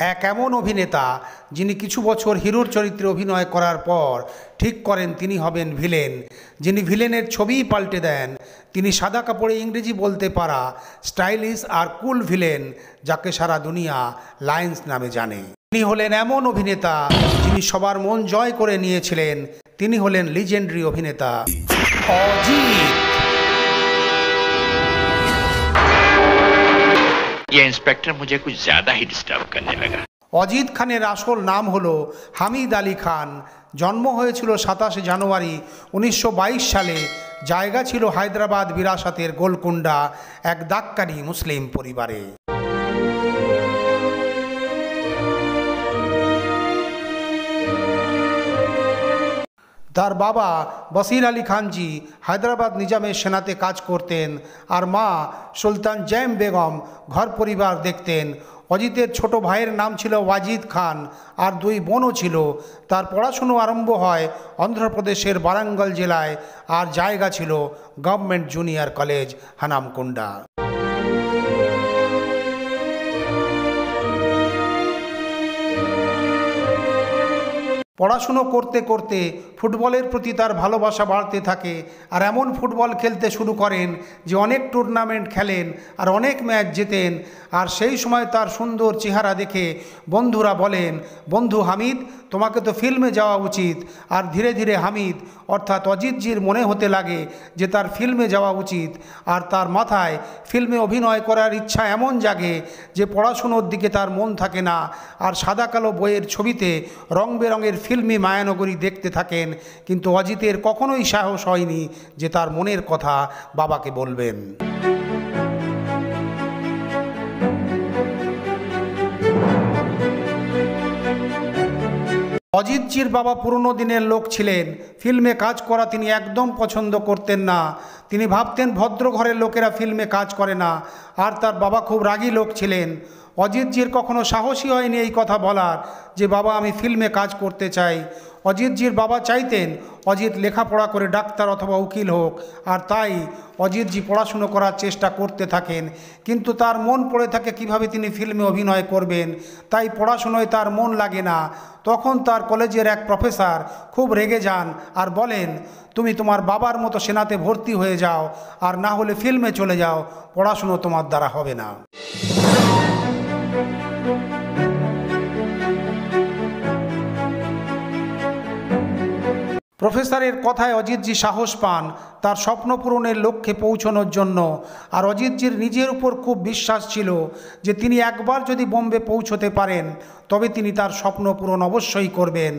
এক এমন অভিনেতা যিনি কিছু বছর হিরোর চরিত্রে অভিনয় করার পর ঠিক করেন তিনি হবেন ভিলেন, যিনি ভিলেনের ছবিই পাল্টে দেন। তিনি সাদা কাপড়ে ইংরেজি বলতে পারা স্টাইলিশ আর কুল ভিলেন, যাকে সারা দুনিয়া লায়ন্স নামে জানে। তিনি হলেন এমন অভিনেতা যিনি সবার মন জয় করে নিয়েছিলেন। তিনি হলেন লিজেন্ডারি অভিনেতা অজিত। ये इंस्पेक्टर मुझे कुछ ज्यादा ही डिस्टर्ब करने लगा। অজিত খানের আসল নাম হলো হামিদ আলী খান। জন্ম হয়েছিল 27 জানুয়ারি 1922 সালে। জায়গা ছিল হায়দ্রাবাদ বিরাসতের গোলকুন্ডা, এক দাক্কানি মুসলিম পরিবারে। তার বাবা বসির আলী খানজি হায়দ্রাবাদ নিজামের সেনাতে কাজ করতেন, আর মা সুলতান জৈম বেগম ঘর পরিবার দেখতেন। অজিতের ছোট ভাইয়ের নাম ছিল ওয়াজিদ খান, আর 2 বোনও ছিল। তার পড়াশুনো আরম্ভ হয় অন্ধ্রপ্রদেশের বারাঙ্গল জেলায়, আর জায়গা ছিল গভর্নমেন্ট জুনিয়র কলেজ হানামকুন্ডা। পড়াশুনো করতে করতে ফুটবলের প্রতি তার ভালোবাসা বাড়তে থাকে, আর এমন ফুটবল খেলতে শুরু করেন যে অনেক টুর্নামেন্ট খেলেন আর অনেক ম্যাচ জেতেন। আর সেই সময় তার সুন্দর চেহারা দেখে বন্ধুরা বলেন, বন্ধু হামিদ, তোমাকে তো ফিল্মে যাওয়া উচিত। আর ধীরে ধীরে হামিদ অর্থাৎ অজিতজির মনে হতে লাগে যে তার ফিল্মে যাওয়া উচিত, আর তার মাথায় ফিল্মে অভিনয় করার ইচ্ছা এমন জাগে যে পড়াশুনোর দিকে তার মন থাকে না, আর সাদা কালো বইয়ের ছবিতে রং বেরঙের ফিল্মি মায়ানগরী দেখতে থাকেন। কিন্তু অজিতের কখনোই সাহস হয়নি যে তার মনের কথা বাবাকে বলবেন। অজিতজির বাবা পুরনো দিনের লোক ছিলেন। ফিল্মে কাজ করা তিনি একদম পছন্দ করতেন না। তিনি ভাবতেন ভদ্র ঘরের লোকেরা ফিল্মে কাজ করে না, আর তার বাবা খুব রাগী লোক ছিলেন। অজিতজির কখনো সাহসী হয়নি এই কথা বলার যে বাবা, আমি ফিল্মে কাজ করতে চাই। অজিতজির বাবা চাইতেন অজিত লেখাপড়া করে ডাক্তার অথবা উকিল হোক, আর তাই অজিতজি পড়াশুনো করার চেষ্টা করতে থাকেন। কিন্তু তার মন পড়ে থাকে কিভাবে তিনি ফিল্মে অভিনয় করবেন, তাই পড়াশুনোয় তার মন লাগে না। তখন তার কলেজের এক প্রফেসর খুব রেগে যান আর বলেন, তুমি তোমার বাবার মতো সেনাতে ভর্তি হয়ে যাও, আর না হলে ফিল্মে চলে যাও, পড়াশুনো তোমার দ্বারা হবে না। প্রফেসরের কথায় অজিতজি সাহস পান তার স্বপ্ন পূরণের লক্ষ্যে পৌঁছানোর জন্য। আর অজিতজির নিজের উপর খুব বিশ্বাস ছিল যে তিনি একবার যদি বোম্বে পৌঁছতে পারেন তবে তিনি তার স্বপ্ন পূরণ অবশ্যই করবেন।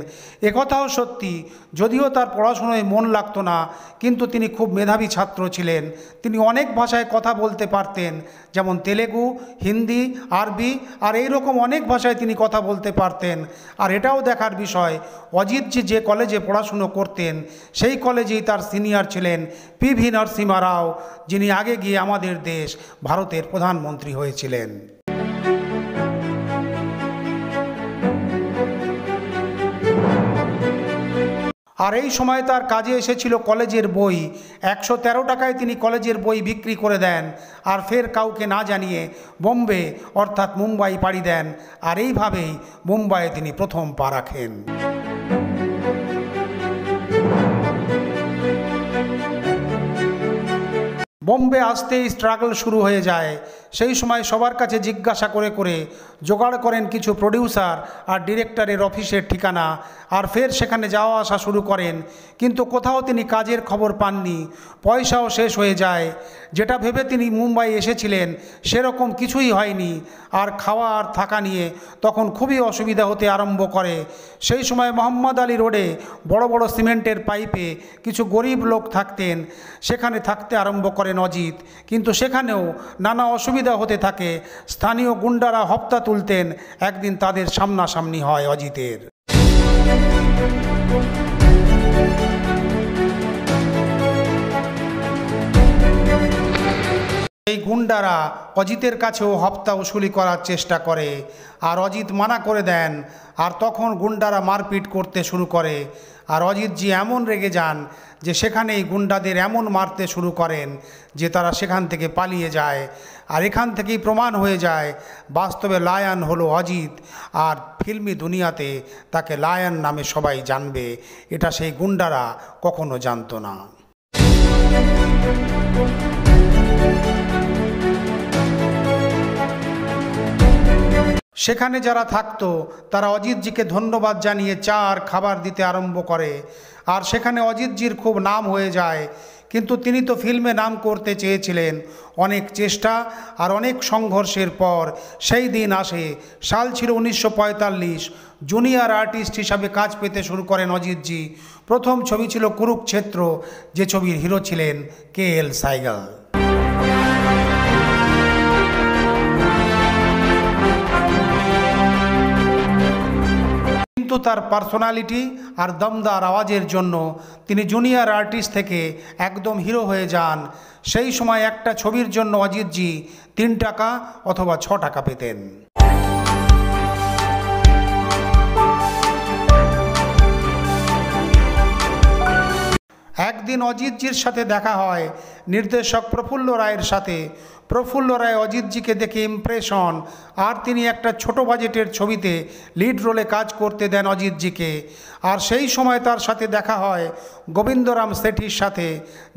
একথাও সত্যি, যদিও তার পড়াশোনায় মন লাগতো না, কিন্তু তিনি খুব মেধাবী ছাত্র ছিলেন। তিনি অনেক ভাষায় কথা বলতে পারতেন, যেমন তেলেগু, হিন্দি, আরবি, আর এইরকম অনেক ভাষায় তিনি কথা বলতে পারতেন। আর এটাও দেখার বিষয়, অজিতজি যে কলেজে পড়াশুনো করতেন সেই কলেজেই তার সিনিয়র ছিলেন PV নরসিমহা রাও, যিনি আগে গিয়ে আমাদের দেশ ভারতের প্রধানমন্ত্রী হয়েছিলেন। আর এই সময় তার কাজে এসেছিল কলেজের বই। 113 টাকায় তিনি কলেজের বই বিক্রি করে দেন, আর ফের কাউকে না জানিয়ে বোম্বে অর্থাৎ মুম্বাই পাড়ি দেন। আর এইভাবেই মুম্বাইয়ে তিনি প্রথম পা রাখেন। বোম্বে আসতেই স্ট্রাগল শুরু হয়ে যায়। সেই সময় সবার কাছে জিজ্ঞাসা করে করে জোগাড় করেন কিছু প্রডিউসার আর ডিরেক্টরের অফিসের ঠিকানা, আর ফের সেখানে যাওয়া আসা শুরু করেন। কিন্তু কোথাও তিনি কাজের খবর পাননি, পয়সাও শেষ হয়ে যায়। যেটা ভেবে তিনি মুম্বাই এসেছিলেন সেরকম কিছুই হয়নি। আর খাওয়া আর থাকা নিয়ে তখন খুবই অসুবিধা হতে আরম্ভ করে। সেই সময় মোহাম্মদ আলী রোডে বড় বড় সিমেন্টের পাইপে কিছু গরিব লোক থাকতেন, সেখানে থাকতে আরম্ভ করেন অজিত। কিন্তু সেখানেও নানা অসুবিধা হতে থাকে। স্থানীয় গুন্ডারা হপ্তা তুলতেন। একদিন তাদের সামনাসামনি হয় অজিতের। এই গুন্ডারা অজিতের কাছেও হপ্তা উসুলি করার চেষ্টা করে, আর অজিত মানা করে দেন। আর তখন গুন্ডারা মারপিট করতে শুরু করে, আর অজিতজি এমন রেগে যান যে সেখানেই গুন্ডাদের এমন মারতে শুরু করেন যে তারা সেখান থেকে পালিয়ে যায়। আর এখান থেকেই প্রমাণ হয়ে যায় বাস্তবে লায়ন হলো অজিত, আর ফিল্মি দুনিয়াতে তাকে লায়ন নামে সবাই জানবে। এটা সেই গুন্ডারা কখনো জানতো না। সেখানে যারা থাকতো তারা অজিতজিকে ধন্যবাদ জানিয়ে চা আর খাবার দিতে আরম্ভ করে। আর সেখানে অজিতজির খুব নাম হয়ে যায়। কিন্তু তিনি তো ফিল্মে নাম করতে চেয়েছিলেন। অনেক চেষ্টা আর অনেক সংঘর্ষের পর সেই দিন আসে। সাল ছিল 1945। জুনিয়র আর্টিস্ট হিসাবে কাজ পেতে শুরু করেন অজিতজি। প্রথম ছবি ছিল কুরুক্ষেত্র, যে ছবির হিরো ছিলেন KL সাইগল। কিন্তু তার পার্সোনালিটি আর দমদার আওয়াজের জন্য তিনি জুনিয়র আর্টিস্ট থেকে একদম হিরো হয়ে যান। সেই সময় একটা ছবির জন্য অজিতজি 3 টাকা অথবা 6 টাকা পেতেন। একদিন অজিতজির সাথে দেখা হয় নির্দেশক প্রফুল্ল রায়ের সাথে। প্রফুল্ল রায় অজিতজিকে দেখে ইমপ্রেশন, আর তিনি একটা ছোট বাজেটের ছবিতে লিড রোলে কাজ করতে দেন অজিতজিকে। আর সেই সময় তার সাথে দেখা হয় গোবিন্দরাম শেঠির সাথে,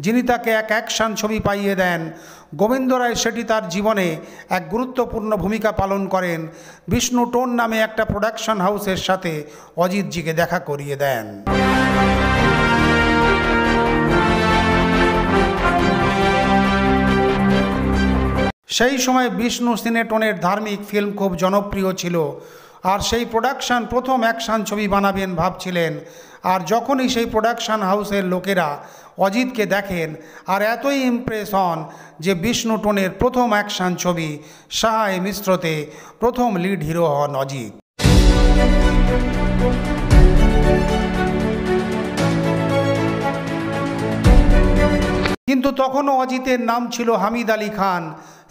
যিনি তাকে এক অ্যাকশন ছবি পাইয়ে দেন। গোবিন্দ রায় শেঠি তার জীবনে এক গুরুত্বপূর্ণ ভূমিকা পালন করেন। বিষ্ণু টোন নামে একটা প্রোডাকশন হাউসের সাথে অজিতজিকে দেখা করিয়ে দেন। সেই সময় বিষ্ণু সিনেটনের ধার্মিক ফিল্ম খুব জনপ্রিয় ছিল, আর সেই প্রোডাকশান প্রথম অ্যাকশান ছবি বানাবেন ভাবছিলেন। আর যখনই সেই প্রোডাকশান হাউসের লোকেরা অজিতকে দেখেন আর এতই ইমপ্রেস হন যে বিষ্ণু টোনের প্রথম অ্যাকশান ছবি সাহায় মিশ্রতে প্রথম লিড হিরো হন অজিত। কিন্তু তখনও অজিতের নাম ছিল হামিদ আলী খান।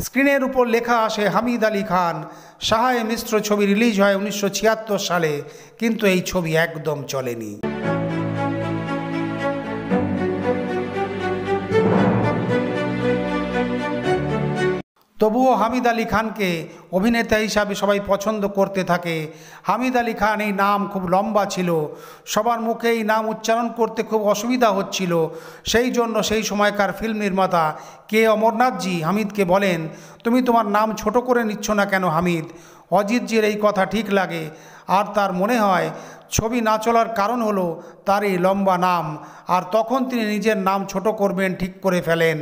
স্ক্রিনের উপর লেখা আসে হামিদ আলী খান। সাহায় মিশ্র ছবি রিলিজ হয় 1976 সালে, কিন্তু এই ছবি একদম চলেনি। তবুও হামিদ আলী খানকে অভিনেতা হিসাবে সবাই পছন্দ করতে থাকে। হামিদ আলী খান এই নাম খুব লম্বা ছিল, সবার মুখে এই নাম উচ্চারণ করতে খুব অসুবিধা হচ্ছিল। সেই জন্য সেই সময়কার ফিল্ম নির্মাতা কে অমরনাথজি হামিদকে বলেন, তুমি তোমার নাম ছোট করে নিচ্ছ না কেন হামিদ? অজিতজির এই কথা ঠিক লাগে, আর তার মনে হয় ছবি না চলার কারণ হলো তার এই লম্বা নাম। আর তখন তিনি নিজের নাম ছোট করবেন ঠিক করে ফেলেন।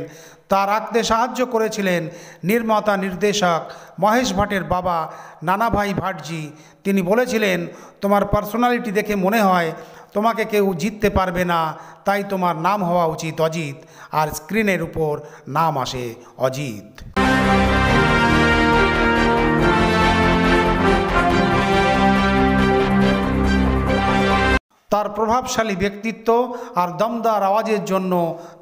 তা রাখতে সাহায্য করেছিলেন নির্মাতা নির্দেশক মহেশ ভাটের বাবা নানাভাই ভাটজি। তিনি বলেছিলেন, তোমার পার্সোনালিটি দেখে মনে হয় তোমাকে কেউ জিততে পারবে না, তাই তোমার নাম হওয়া উচিত অজিত। আর স্ক্রিনের উপর নাম আসে অজিত। তার প্রভাবশালী ব্যক্তিত্ব আর দমদার আওয়াজের জন্য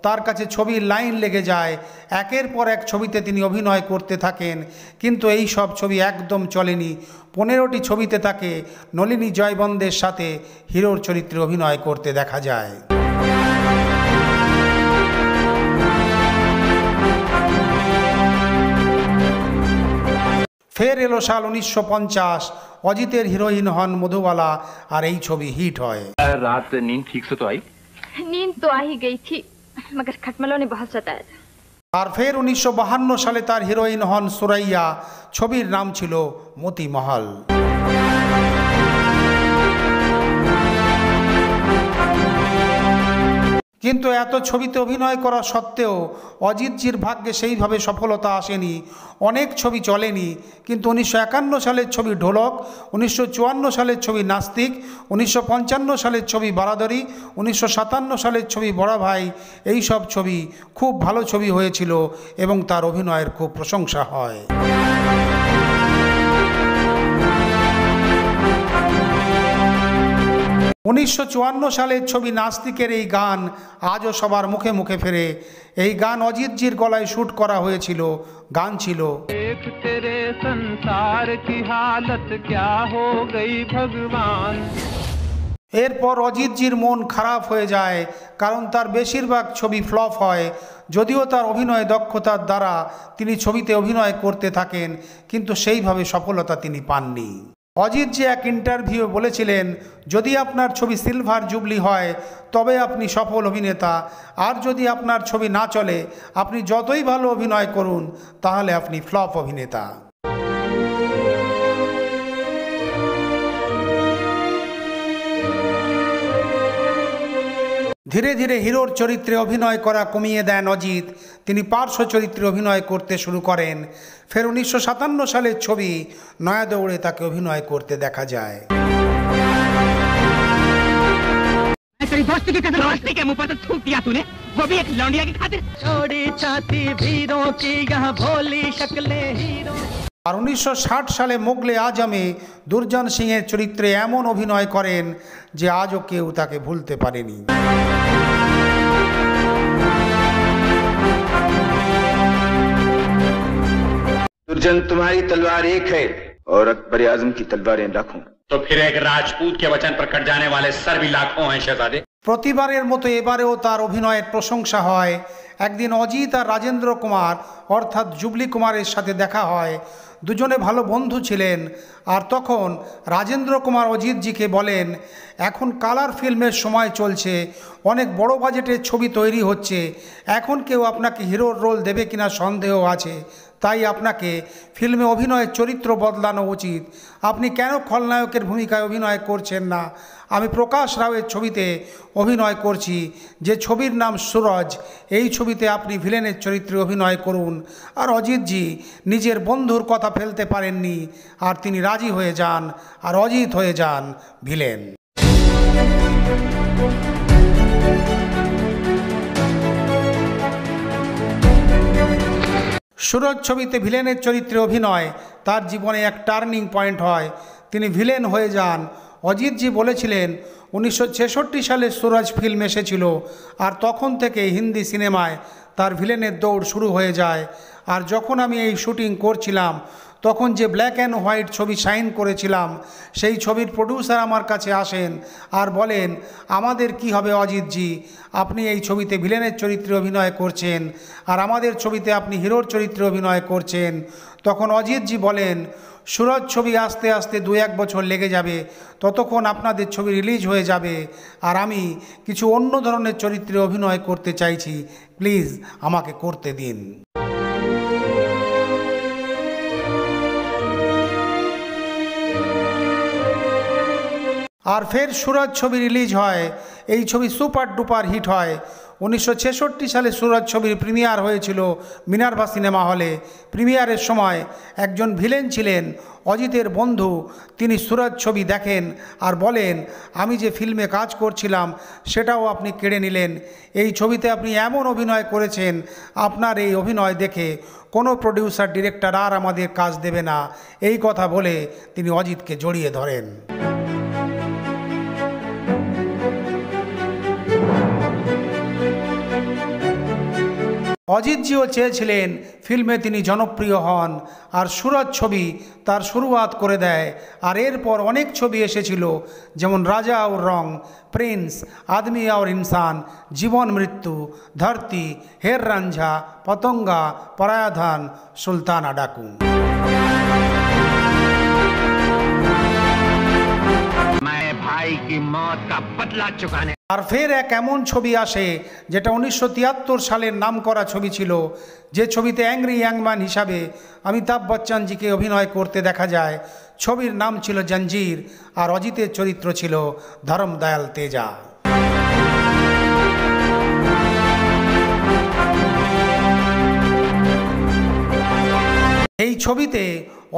তার কাছে ছবির লাইন লেগে যায়। একের পর এক ছবিতে তিনি অভিনয় করতে থাকেন, কিন্তু এই সব ছবি একদম চলেনি। 15টি ছবিতে তাকে নলিনী জয়বন্দের সাথে হিরোর চরিত্রে অভিনয় করতে দেখা যায়। ফের এলো সাল 1950। অজিতের হিরোইন হন মধুবালা, আর এই ছবি হিট হয়। रात नींद ठीक से तो आई? नींद तो आ ही गई थी, मगर खटमलों ने बहुत सताया था। আর ফের 1952 সালে তার হিরোইন হন সুরাইয়া। ছবির নাম ছিল মতি মহল। কিন্তু এত ছবিতে অভিনয় করা সত্ত্বেও অজিতজির ভাগ্যে সেইভাবে সফলতা আসেনি। অনেক ছবি চলেনি, কিন্তু 1951 সালের ছবি ঢোলক, 1954 সালের ছবি নাস্তিক, 1955 সালের ছবি বারাদরি, 1957 সালের ছবি বড় ভাই, এই সব ছবি খুব ভালো ছবি হয়েছিল এবং তার অভিনয়ের খুব প্রশংসা হয়। 1954 সালের ছবি নাস্তিকের এই গান আজও সবার মুখে মুখে ফেরে। এই গান অজিতজির গলায় শ্যুট করা হয়েছিল। গান ছিল, देख तेरे संसार की हालत क्या हो गई भगवान। এরপর অজিতজির মন খারাপ হয়ে যায়, কারণ তার বেশিরভাগ ছবি ফ্লপ হয়। যদিও তার অভিনয় দক্ষতার দ্বারা তিনি ছবিতে অভিনয় করতে থাকেন, কিন্তু সেইভাবে সফলতা তিনি পাননি। অজিতজি এক ইন্টারভিউ বলেছিলেন, যদি আপনার ছবি সিলভার জুবলি হয় তবে আপনি সফল অভিনেতা, আর যদি আপনার ছবি না চলে আপনি যতই ভালো অভিনয় করুন তাহলে আপনি ফ্লপ অভিনেতা। ধীরে ধীরে হিরোর চরিত্রে অভিনয় করা কমিয়ে দেন অজিত। তিনি পার্শ্ব চরিত্রে অভিনয় করতে শুরু করেন। ফের 1957 সালের ছবি নয়া দৌড়ে তাকে অভিনয় করতে দেখা যায়। दोस्ती के मुंह पर तो थूक दिया तूने, वो भी एक लौंडिया की खातिर। छोड़ी छाती वीरों की यहाँ भोली शक्लें हीरों। আর 1960 সালে মোগলে আজমে দুর্জন সিংয়ের চরিত্রে এমন অভিনয় করেন যে আজও কেউ তাকে ভুলতে পারেনি। दुर्जन तुम्हारी तलवार एक है और अकबर आजम की तलवारें लाखों। तो फिर एक राजपूत के वचन पर कट जाने वाले सर भी लाखों हैं शहजादे। প্রতিবারের মতো এবারেও তার অভিনয়ের প্রশংসা হয়। একদিন অজিত আর রাজেন্দ্র কুমার অর্থাৎ জুবলি কুমারের সাথে দেখা হয়। দুজনে ভালো বন্ধু ছিলেন। আর তখন রাজেন্দ্র কুমার অজিতজিকে বলেন, এখন কালার ফিল্মের সময় চলছে, অনেক বড় বাজেটের ছবি তৈরি হচ্ছে, এখন কেউ আপনাকে হিরোর রোল দেবে কিনা সন্দেহ আছে, তাই আপনাকে ফিল্মে অভিনয়ের চরিত্র বদলানো উচিত। আপনি কেন খলনায়কের ভূমিকায় অভিনয় করছেন না? আমি প্রকাশ রাওয়ের ছবিতে অভিনয় করছি, যে ছবির নাম সুরজ। এই ছবিতে আপনি ভিলেনের চরিত্রে অভিনয় করুন। আর অজিতজি নিজের বন্ধুর কথা ফেলতে পারেননি, আর তিনি রাজি হয়ে যান, আর অজিত হয়ে যান ভিলেন। সুরজ ছবিতে ভিলেনের চরিত্রে অভিনয় তার জীবনে এক টার্নিং পয়েন্ট হয়। তিনি ভিলেন হয়ে যান। অজিতজি বলেছিলেন, 1966 সালে সুরজ ফিল্ম এসেছিল, আর তখন থেকে হিন্দি সিনেমায় তার ভিলেনের দৌড় শুরু হয়ে যায়। আর যখন আমি এই শুটিং করছিলাম তখন যে ব্ল্যাক অ্যান্ড হোয়াইট ছবি সাইন করেছিলাম, সেই ছবির প্রডিউসার আমার কাছে আসেন আর বলেন, আমাদের কি হবে অজিতজি, আপনি এই ছবিতে ভিলেনের চরিত্রে অভিনয় করছেন আর আমাদের ছবিতে আপনি হিরোর চরিত্রে অভিনয় করছেন। তখন অজিতজি বলেন, সুরজ ছবি আস্তে আস্তে 2-1 বছর লেগে যাবে, ততক্ষণ আপনাদের ছবি রিলিজ হয়ে যাবে, আর আমি কিছু অন্য ধরনের চরিত্রে অভিনয় করতে চাইছি, প্লিজ আমাকে করতে দিন। আর ফের সুরজ ছবি রিলিজ হয়। এই ছবি সুপার ডুপার হিট হয়। 1966 সালে সুরজ ছবির প্রিমিয়ার হয়েছিল মিনার্ভা সিনেমা হলে। প্রিমিয়ারের সময় একজন ভিলেন ছিলেন অজিতের বন্ধু। তিনি সুরজ ছবি দেখেন আর বলেন, আমি যে ফিল্মে কাজ করছিলাম সেটাও আপনি কেড়ে নিলেন। এই ছবিতে আপনি এমন অভিনয় করেছেন, আপনার এই অভিনয় দেখে কোনো প্রডিউসার ডিরেক্টর আর আমাদের কাজ দেবে না। এই কথা বলে তিনি অজিতকে জড়িয়ে ধরেন। অজিতজিও চেয়েছিলেন ফিল্মে তিনি জনপ্রিয় হন, আর সুরজ ছবি তার শুরুয়াত করে দেয়। আর এরপর অনেক ছবি এসেছিল, যেমন রাজা और রং, প্রিন্স, আদমি और ইনসান, জীবন মৃত্যু, ধরতি, হের রাঞ্ঝা, পতঙ্গা, পরায়াধান, সুলতানা ডাকু। भाई की मौत का बदला चुकाने। আর ফের এক এমন ছবি আসে যেটা 1973 সালের নামকরা ছবি ছিল, যে ছবিতে অ্যাংরি ইয়াংম্যান হিসাবে অমিতাভ বচ্চনজিকে অভিনয় করতে দেখা যায়। ছবির নাম ছিল জঞ্জির, আর অজিতের চরিত্র ছিল ধরমদয়াল তেজা। এই ছবিতে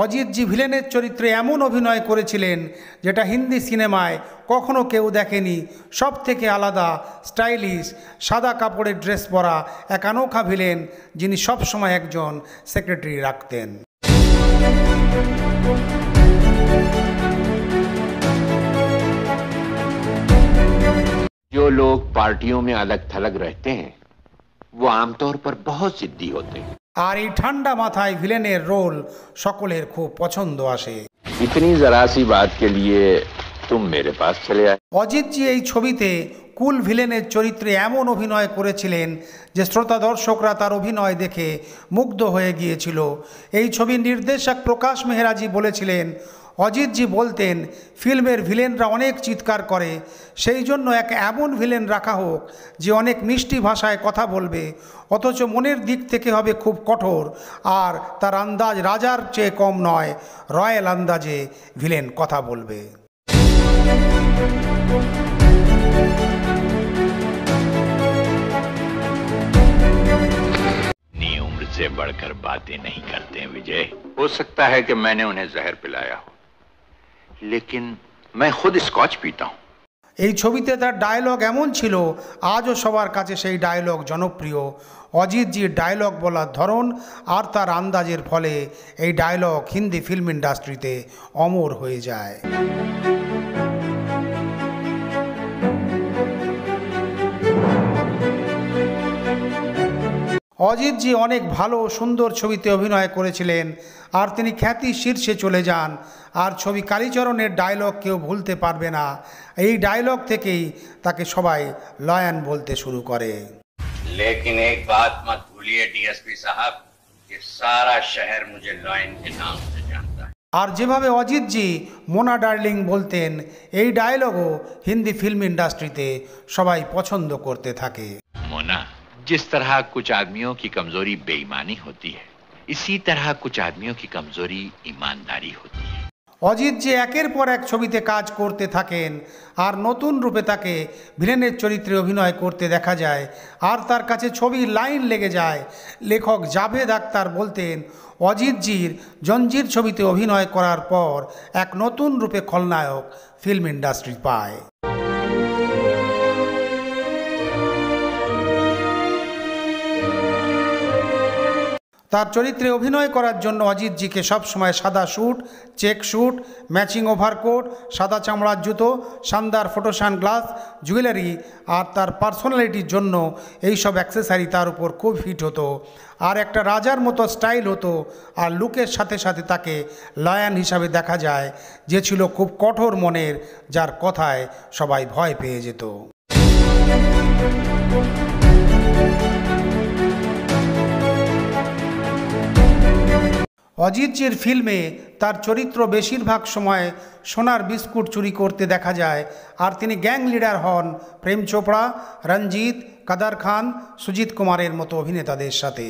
অজিতজি ভিলেনের চরিত্রে এমন অভিনয় করেছিলেন যেটা হিন্দি সিনেমায় কখনো কেউ দেখেনি। সব থেকে আলাদা, স্টাইলিশ, সাদা কাপড়ের ড্রেস পরা এক অনোখা ভিলেন, যিনি সবসময় একজন সেক্রেটারি রাখতেন। जो लोग पार्टियों में अलग थलग रहते हैं वो आमतौर पर बहुत जिद्दी होते हैं। আর এই ঠান্ডা মাথায় ভিলেনের রোল সকলের খুব পছন্দ আসে। इतनी जरा सी बात के लिए तुम मेरे पास चले आए। অজিতজি এই ছবিতে কুল ভিলেনের চরিত্রে এমন অভিনয় করেছিলেন যে শ্রোতা দর্শকরা তার অভিনয় দেখে মুগ্ধ হয়ে গিয়েছিল। এই ছবির নির্দেশক প্রকাশ মেহরাজি বলেছিলেন, অজিতজি বলতেন ফিল্মের ভিলেনরা অনেক চিৎকার করে, সেই জন্য এক এমন ভিলেন রাখা হোক যে অনেক মিষ্টি ভাষায় কথা বলবে, অথচ মনের দিক থেকে হবে খুব কঠোর, আর তার আন্দাজ রাজার চেয়ে কম নয়, রয়্যাল আন্দাজে ভিলেন কথা বলবে। अपनी उम्र से बढ़कर बातें नहीं करते हैं विजय। हो सकता है कि मैंने उन्हें जहर पिलाया हो, लेकिन मैं खुद स्कॉच पीता हूं। এই ছবিতে তার ডায়লগ এমন ছিল আজও সবার কাছে সেই ডায়লগ জনপ্রিয়। অজিতজির ডায়লগ বলার ধরন আর তার আন্দাজের ফলে এই ডায়লগ হিন্দি ফিল্ম ইন্ডাস্ট্রিতে অমর হয়ে যায়। অজিতজি অনেক ভালো সুন্দর ছবিতে অভিনয় করেছিলেন, আর তিনি খ্যাতি শীর্ষে চলে যান। আর ছবি কালীচরণের ডায়লগ কেউ ভুলতে পারবে না। এই ডায়লগ থেকেই তাকে সবাই লয়ন বলতে শুরু করে। लेकिन एक बात मत भूलिए डीएसपी साहब, ये सारा शहर मुझे लॉयन के नाम से जानता है। আর যেভাবে অজিতজি মোনা ডার্লিং বলতেন, এই ডায়লগও হিন্দি ফিল্ম ইন্ডাস্ট্রিতে সবাই পছন্দ করতে থাকে। मोना, जिस तरह कुछ आदमियों की कमजोरी बेईमानी होती है, इसी तरह कुछ आदमियों की कमजोरी ईमानदारी होती है। অজিতজি একের পর এক ছবিতে কাজ করতে থাকেন, আর নতুন রূপে তাকে ভিলেনের চরিত্রে অভিনয় করতে দেখা যায়, আর তার কাছে ছবির লাইন লেগে যায়। লেখক জাভেদ আখতার বলতেন, অজিতজির জঞ্জির ছবিতে অভিনয় করার পর এক নতুন রূপে খলনায়ক ফিল্ম ইন্ডাস্ট্রি পায়। তার চরিত্রে অভিনয় করার জন্য অজিতজিকে সবসময় সাদা suit, check suit, matching overcoat, সাদা চামড়ার জুতো, শানদার ফটো সানগ্লাস, জুয়েলারি আর তার পার্সোনালিটির জন্য এইসব অ্যাক্সেসারি তার উপর খুব ফিট হতো, আর একটা রাজার মতো স্টাইল হতো। আর লুকের সাথে সাথে তাকে লয়ন হিসাবে দেখা যায়, যে ছিল খুব কঠোর মনের, যার কথায় সবাই ভয় পেয়ে যেত। অজিতজির ফিল্মে তার চরিত্র বেশিরভাগ সময় সোনার বিস্কুট চুরি করতে দেখা যায়, আর তিনি গ্যাং লিডার হন প্রেম চোপড়া, রঞ্জিত, কাদার খান, সুজিত কুমারের মতো অভিনেতাদের সাথে।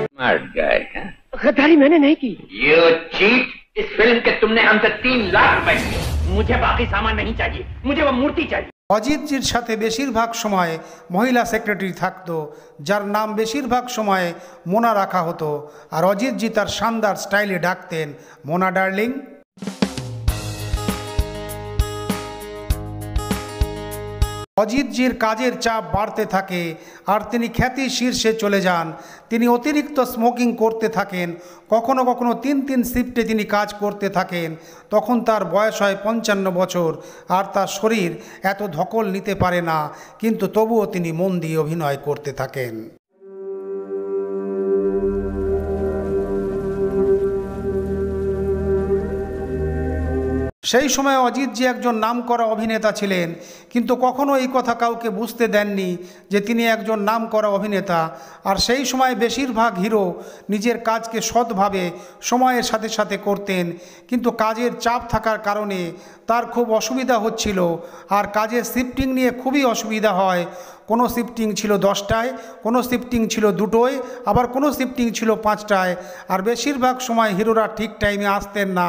स्मार्ट गाय है। गद्दारी मैंने नहीं की। ये चीट, इस फिल्म के तुमने हमसे 3 लाख रुपए लिए। मुझे बाकी सामान नहीं चाहिए, मुझे वो मूर्ति चाहिए। অজিতজির সাথে বেশিরভাগ সময় মহিলা সেক্রেটারি থাকতো, যার নাম বেশিরভাগ সময় মোনা রাখা হতো, আর অজিতজি তার শানদার স্টাইলে ডাকতেন মোনা ডার্লিং। অজিতজির কাজের চাপ বাড়তে থাকে, আর তিনি খ্যাতি শীর্ষে চলে যান। তিনি অতিরিক্ত স্মোকিং করতে থাকেন, কখনো কখনো 3 শিফটে তিনি কাজ করতে থাকেন। তখন তার বয়স হয় 55 বছর, আর তার শরীর এত ধকল নিতে পারে না, কিন্তু তবুও তিনি মন দিয়ে অভিনয় করতে থাকেন। সেই সময় অজিতজি একজন নামকরা অভিনেতা ছিলেন, কিন্তু কখনো এই কথা কাউকে বুঝতে দেননি যে তিনি একজন নামকরা অভিনেতা। আর সেই সময় বেশিরভাগ হিরো নিজের কাজকে সৎভাবে সময়ের সাথে সাথে করতেন, কিন্তু কাজের চাপ থাকার কারণে তার খুব অসুবিধা হচ্ছিল, আর কাজের শিফটিং নিয়ে খুবই অসুবিধা হয়। কোনো শিফটিং ছিল 10টায়, কোনো শিফটিং ছিল 2টোয়, আবার কোনো শিফটিং ছিল 5টায়। আর বেশিরভাগ সময় হিরোরা ঠিক টাইমে আসতেন না,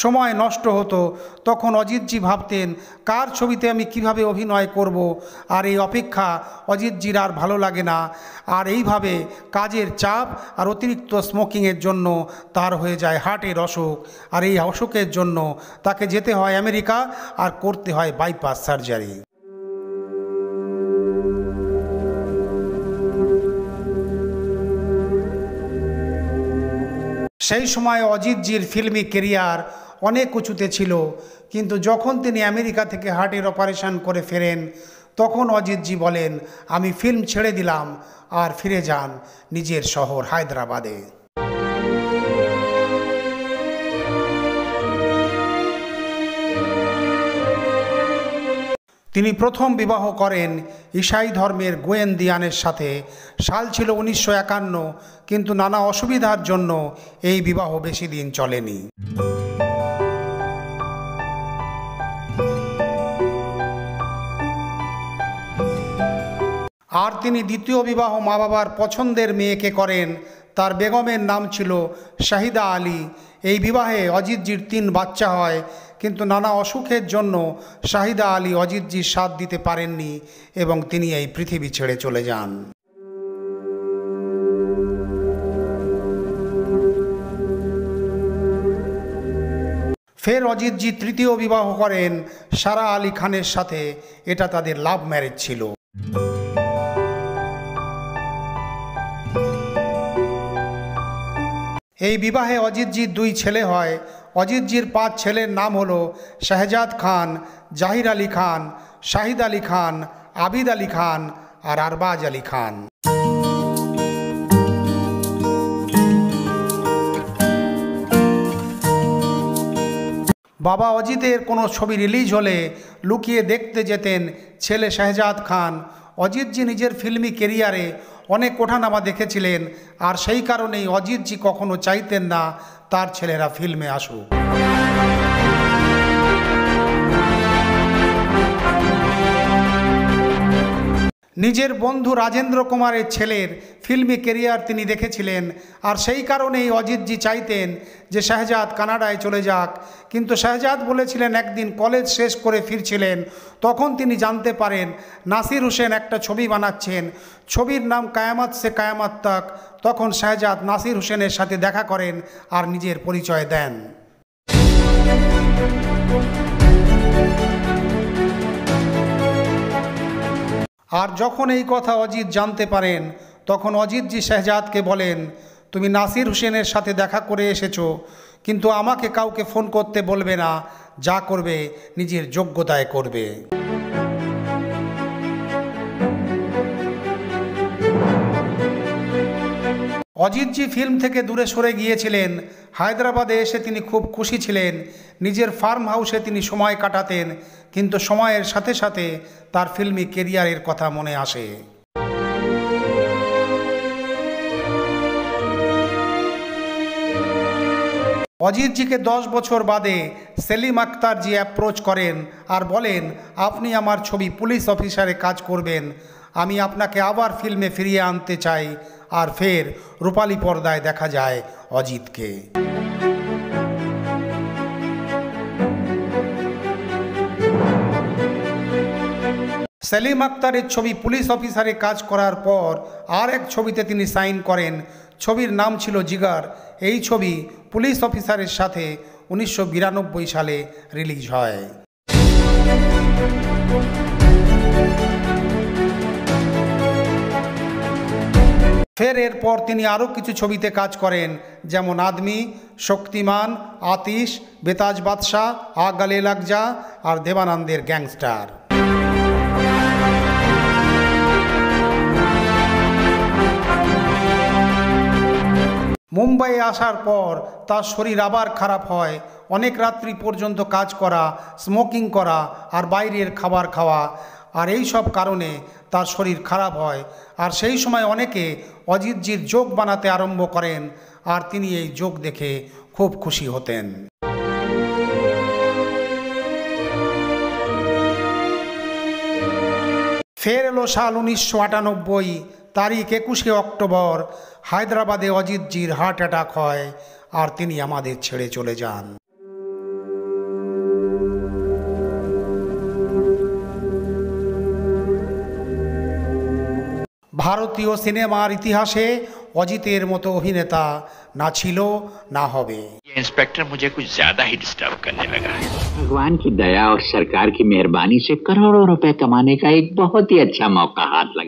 সময় নষ্ট হতো। তখন অজিতজি ভাবতেন কার ছবিতে আমি কিভাবে অভিনয় করব, আর এই অপেক্ষা অজিতজির আর ভালো লাগে না। আর এইভাবে কাজের চাপ আর অতিরিক্ত স্মোকিংয়ের জন্য তার হয়ে যায় হার্টের অসুখ, আর এই অসুখের জন্য তাকে যেতে হয় আমেরিকা আর করতে হয় বাইপাস সার্জারি। সেই সময় অজিতজির ফিল্মি কেরিয়ার অনেক উঁচুতে ছিল, কিন্তু যখন তিনি আমেরিকা থেকে হার্টের অপারেশন করে ফেরেন, তখন অজিতজি বলেন, আমি ফিল্ম ছেড়ে দিলাম আর ফিরে যান নিজের শহর হায়দ্রাবাদে। তিনি প্রথম বিবাহ করেন ঈসাই ধর্মের গোয়েন্দিয়ানের সাথে। সাল ছিল 1951, কিন্তু নানা অসুবিধার জন্য এই বিবাহ বেশি দিন চলেনি। আর তিনি দ্বিতীয় বিবাহ মা বাবার পছন্দের মেয়েকে করেন। তার বেগমের নাম ছিল শাহিদা আলী। এই বিবাহে অজিতজির 3 বাচ্চা হয়, কিন্তু নানা অসুখের জন্য শাহিদা আলী অজিতজির সাথ দিতে পারেননি এবং তিনি এই পৃথিবী ছেড়ে চলে যান। ফের অজিতজি তৃতীয় বিবাহ করেন সারা আলী খানের সাথে। এটা তাদের লাভ ম্যারেজ ছিল। এই বিবাহে অজিতজির 2 ছেলে হয়। অজিতজির 5 ছেলের নাম হলো শাহজাদ খান, জাহির আলী খান, শাহিদ আলী খান, আবিদ আলী খান আর আরবাজ আলী খান। বাবা অজিতের কোনো ছবি রিলিজ হলে লুকিয়ে দেখতে যেতেন ছেলে শাহজাদ খান। অজিতজি নিজের ফিল্মি কেরিয়ারে অনেক ওঠানামা দেখেছিলেন, আর সেই কারণেই অজিতজি কখনো চাইতেন না তার ছেলেরা ফিল্মে আসুক। নিজের বন্ধু রাজেন্দ্র কুমারের ছেলের ফিল্মি কেরিয়ার তিনি দেখেছিলেন, আর সেই কারণেই অজিতজি চাইতেন যে শাহজাদ কানাডায় চলে যাক। কিন্তু শাহজাদ বলেছিলেন, একদিন কলেজ শেষ করে ফিরছিলেন, তখন তিনি জানতে পারেন নাসির হুসেন একটা ছবি বানাচ্ছেন, ছবির নাম কায়ামত সে কায়ামত তক। তখন শাহজাদ নাসির হুসেনের সাথে দেখা করেন আর নিজের পরিচয় দেন। আর যখন এই কথা অজিত জানতে পারেন, তখন অজিতজি শাহজাদকে বলেন, তুমি নাসির হুসেনের সাথে দেখা করে এসেছো, কিন্তু আমাকে কাউকে ফোন করতে বলবে না, যা করবে নিজের যোগ্যতায় করবে। অজিতজি ফিল্ম থেকে দূরে সরে গিয়েছিলেন। হায়দ্রাবাদে এসে তিনি খুব খুশি ছিলেন। নিজের ফার্ম হাউসে তিনি সময় কাটাতেন, কিন্তু সময়ের সাথে সাথে তার ফিল্মি কেরিয়ারের কথা মনে আসে। অজিতজিকে 10 বছর বাদে সেলিম আক্তারজি অ্যাপ্রোচ করেন আর বলেন, আপনি আমার ছবি পুলিশ অফিসারে কাজ করবেন, আমি আপনাকে আবার ফিল্মে ফিরিয়ে আনতে চাই। আর ফের রূপালী পর্দায় দেখা যায় অজিতকে। সেলিম আক্তারের ছবি পুলিশ অফিসারে কাজ করার পর আর এক ছবিতে তিনি সাইন করেন। ছবির নাম ছিল জিগার। এই ছবি পুলিশ অফিসারের সাথে 1992 সালে রিলিজ হয়। ফের এরপর তিনি আরও কিছু ছবিতে কাজ করেন, যেমন আদমি, শক্তিমান, আতিশ, বেতাজ বাদশাহ, আ গলে লাগ যা আর দেবানন্দের গ্যাংস্টার। মুম্বাইয়ে আসার পর তার শরীর আবার খারাপ হয়। অনেক রাত্রি পর্যন্ত কাজ করা, স্মোকিং করা আর বাইরের খাবার খাওয়া, আর এই সব কারণে তার শরীর খারাপ হয়। আর সেই সময় অনেকে অজিতজির জোক বানাতে আরম্ভ করেন, আর তিনি এই জোক দেখে খুব খুশি হতেন। ফের এলো সাল 1998, তারিখ 21 অক্টোবর। হায়দ্রাবাদে অজিতজির হার্ট অ্যাটাক হয় আর তিনি আমাদের ছেড়ে চলে যান। ভারতীয় সিনেমার ইতিহাসে অজিতের মতো অভিনেতা না ছিল না হবে। इंस्पेक्टर मुझे कुछ ज्यादा ही डिस्टर्ब करने लगा है। भगवान की दया और सरकार की मेहरबानी से करोड़ों रुपए कमाने का एक बहुत ही अच्छा मौका हाथ लगा।